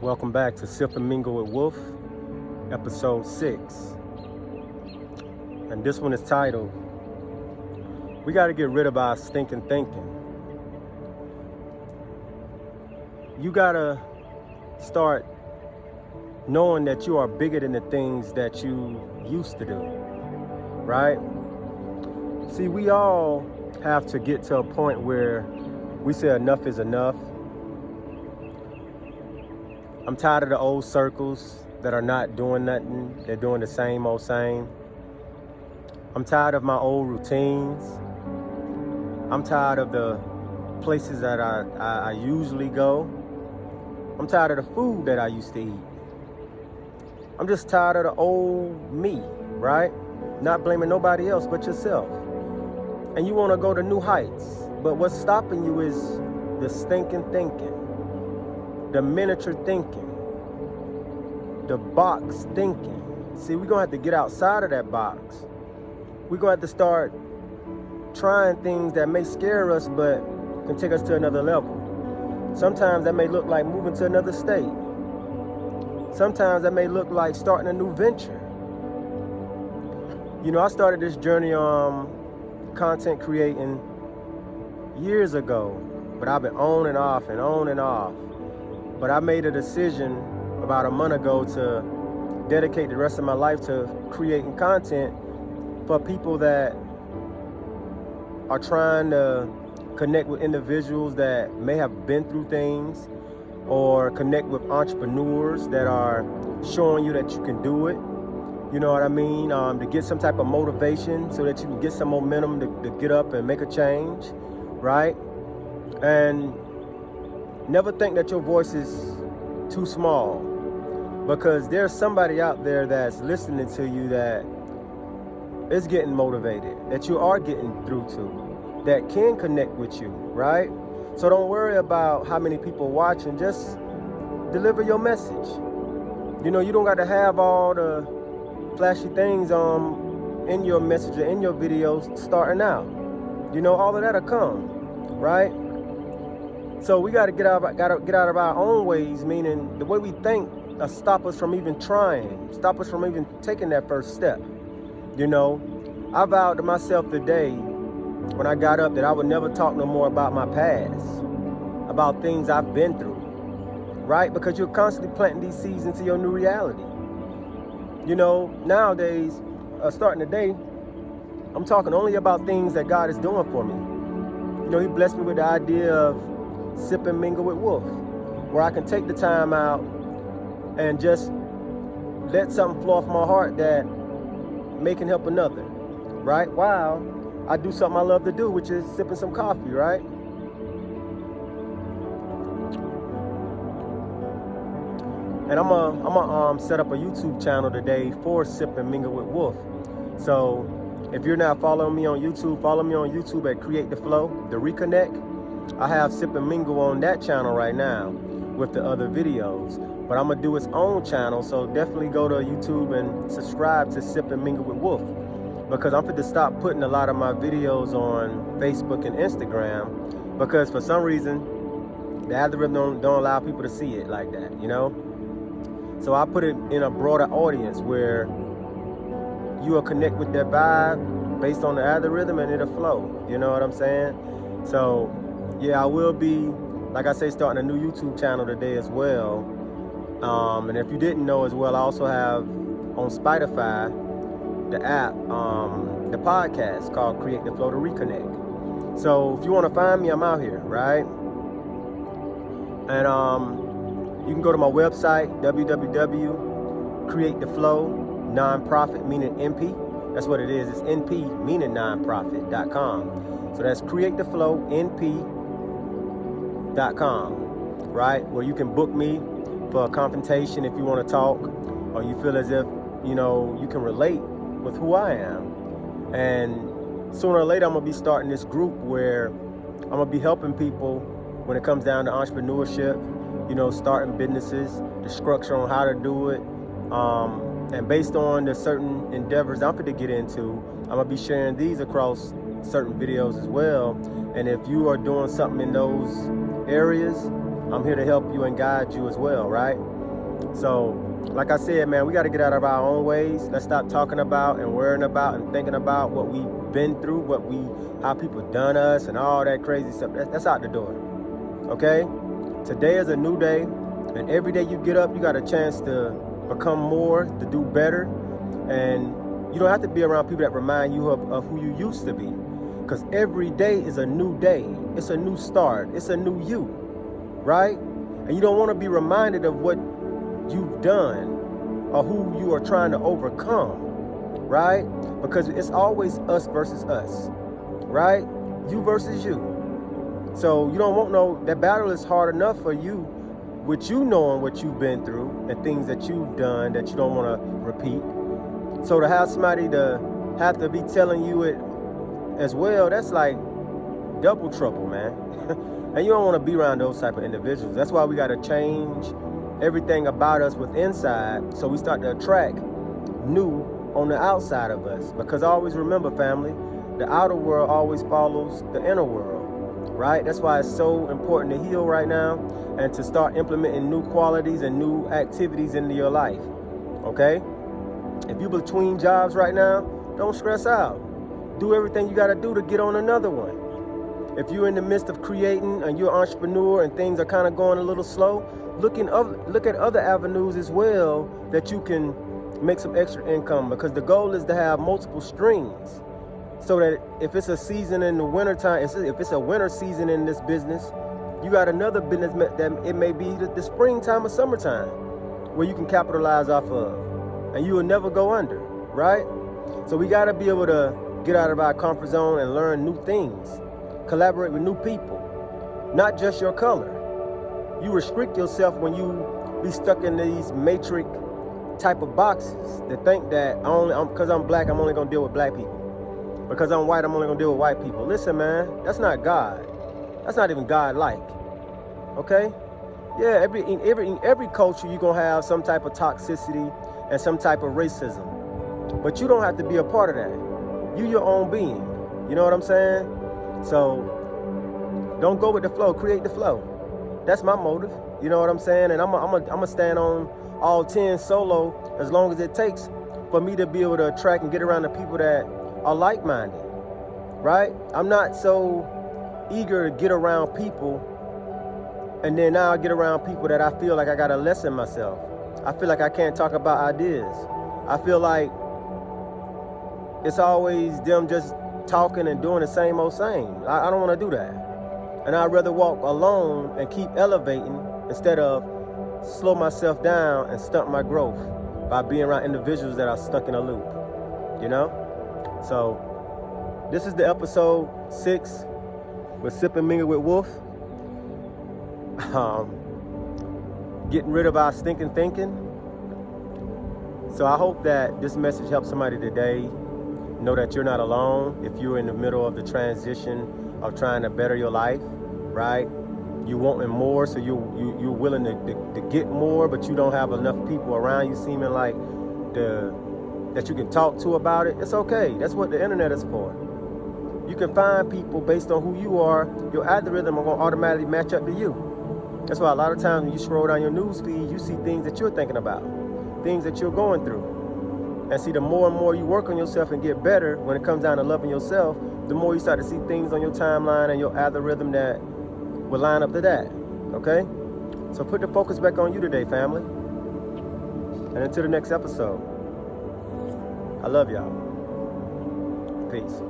Welcome back to Sip and Mingle with Wolf, episode 6. And this one is titled, We Gotta Get Rid of Our Stinking Thinking. You gotta start knowing that you are bigger than the things that you used to do, right? See, we all have to get to a point where we say enough is enough. I'm tired of the old circles that are not doing nothing. They're doing the same old same. I'm tired of my old routines. I'm tired of the places that I usually go. I'm tired of the food that I used to eat. I'm just tired of the old me, right? Not blaming nobody else but yourself. And you want to go to new heights. But what's stopping you is the stinking thinking. The miniature thinking, the box thinking. See, we're gonna have to get outside of that box. We're gonna have to start trying things that may scare us, but can take us to another level. Sometimes that may look like moving to another state. Sometimes that may look like starting a new venture. You know, I started this journey on content creating years ago, but I've been on and off and on and off. But I made a decision about a month ago to dedicate the rest of my life to creating content for people that are trying to connect with individuals that may have been through things, or connect with entrepreneurs that are showing you that you can do it. You know what I mean? To get some type of motivation so that you can get some momentum to get up and make a change, right? And never think that your voice is too small, because there's somebody out there that's listening to you that is getting motivated, that you are getting through to, that can connect with you, right? So don't worry about how many people watching, just deliver your message. You know, you don't got to have all the flashy things in your message or in your videos starting out. You know, all of that'll come, right? So we got to get out of our own ways, meaning the way we think stop us from even trying, stop us from even taking that first step. You know, I vowed to myself today when I got up that I would never talk no more about my past, about things I've been through, right? Because you're constantly planting these seeds into your new reality. You know, nowadays, starting today, I'm talking only about things that God is doing for me. You know, He blessed me with the idea of Sip and Mingle with Wolf, where I can take the time out and just let something flow off my heart that may can help another, right? While I do something I love to do, which is sipping some coffee, right? And I'm gonna set up a YouTube channel today for Sip and Mingle with Wolf. So if you're not following me on YouTube, follow me on YouTube at Create the Flow, The Reconnect. I have Sip and Mingle on that channel right now with the other videos, but I'm gonna do its own channel, so definitely go to YouTube and subscribe to Sip and Mingle with Wolf, because I'm fit to stop putting a lot of my videos on Facebook and Instagram, because for some reason the algorithm don't allow people to see it like that, you know. So I put it in a broader audience where you will connect with that vibe based on the algorithm and it'll flow, you know what I'm saying? So yeah, I will be, like I say, starting a new YouTube channel today as well. And if you didn't know as well, I also have on Spotify, the app, the podcast called Create the Flow, to Reconnect. So if you want to find me, I'm out here, right? And you can go to my website, www.createtheflow, nonprofit, meaning NP. That's what it is. It's NP, meaning nonprofit.com. So that's createtheflownp.com, right? Where you can book me for a confrontation if you want to talk, or you feel as if, you know, you can relate with who I am. And sooner or later, I'm going to be starting this group where I'm going to be helping people when it comes down to entrepreneurship, you know, starting businesses, the structure on how to do it. And based on the certain endeavors I'm going to get into, I'm going to be sharing these across certain videos as well. And if you are doing something in those areas, I'm here to help you and guide you as well, right? So, like I said, man, we got to get out of our own ways. Let's stop talking about and worrying about and thinking about what we've been through, how people done us and all that crazy stuff. That's out the door, okay? Today is a new day, and every day you get up, you got a chance to become more, to do better, and you don't have to be around people that remind you of who you used to be, because every day is a new day. It's a new start. It's a new you, right? And you don't want to be reminded of what you've done or who you are trying to overcome, right? Because it's always us versus us, right? You versus you. So you don't want that battle is hard enough for you with you knowing what you've been through and things that you've done that you don't want to repeat. So to have somebody to have to be telling you it as well, that's like double trouble, man. And you don't want to be around those type of individuals. That's why we got to change everything about us with inside, so we start to attract new on the outside of us. Because always remember, family, the outer world always follows the inner world, right? That's why it's so important to heal right now and to start implementing new qualities and new activities into your life, okay? If you're between jobs right now, don't stress out. Do everything you got to do to get on another one. If you're in the midst of creating and you're an entrepreneur and things are kind of going a little slow, look at other avenues as well that you can make some extra income, because the goal is to have multiple streams, so that if it's a season in the wintertime, if it's a winter season in this business, you got another business that it may be the springtime or summertime where you can capitalize off of, and you will never go under, right? So we got to be able to get out of our comfort zone and learn new things, collaborate with new people, not just your color. You restrict yourself when you be stuck in these matrix type of boxes that think that because I'm black, I'm only gonna deal with black people. Because I'm white, I'm only gonna deal with white people. Listen, man, that's not God. That's not even God-like. Okay? Yeah, every culture you're gonna have some type of toxicity and some type of racism. But you don't have to be a part of that. You your own being. You know what I'm saying? So don't go with the flow, create the flow. That's my motive, you know what I'm saying? And I'm gonna stand on all 10 solo as long as it takes for me to be able to attract and get around the people that are like-minded, right? I'm not so eager to get around people and then now I get around people that I feel like I gotta lessen myself. I feel like I can't talk about ideas. I feel like it's always them just talking and doing the same old same. I don't want to do that. And I'd rather walk alone and keep elevating instead of slow myself down and stunt my growth by being around individuals that are stuck in a loop, you know? So this is the episode 6 with Sip and Mingle with Wolf. Getting rid of our stinking thinking. So I hope that this message helps somebody today. Know that you're not alone if you're in the middle of the transition of trying to better your life, right? You wanting more, so you're willing to get more, but you don't have enough people around you seeming like that you can talk to about it. It's okay. That's what the internet is for. You can find people based on who you are. Your algorithm are gonna automatically match up to you. That's why a lot of times when you scroll down your news feed, you see things that you're thinking about, things that you're going through. And see, the more and more you work on yourself and get better when it comes down to loving yourself, the more you start to see things on your timeline and your algorithm that will line up to that, okay? So put the focus back on you today, family. And until the next episode, I love y'all. Peace.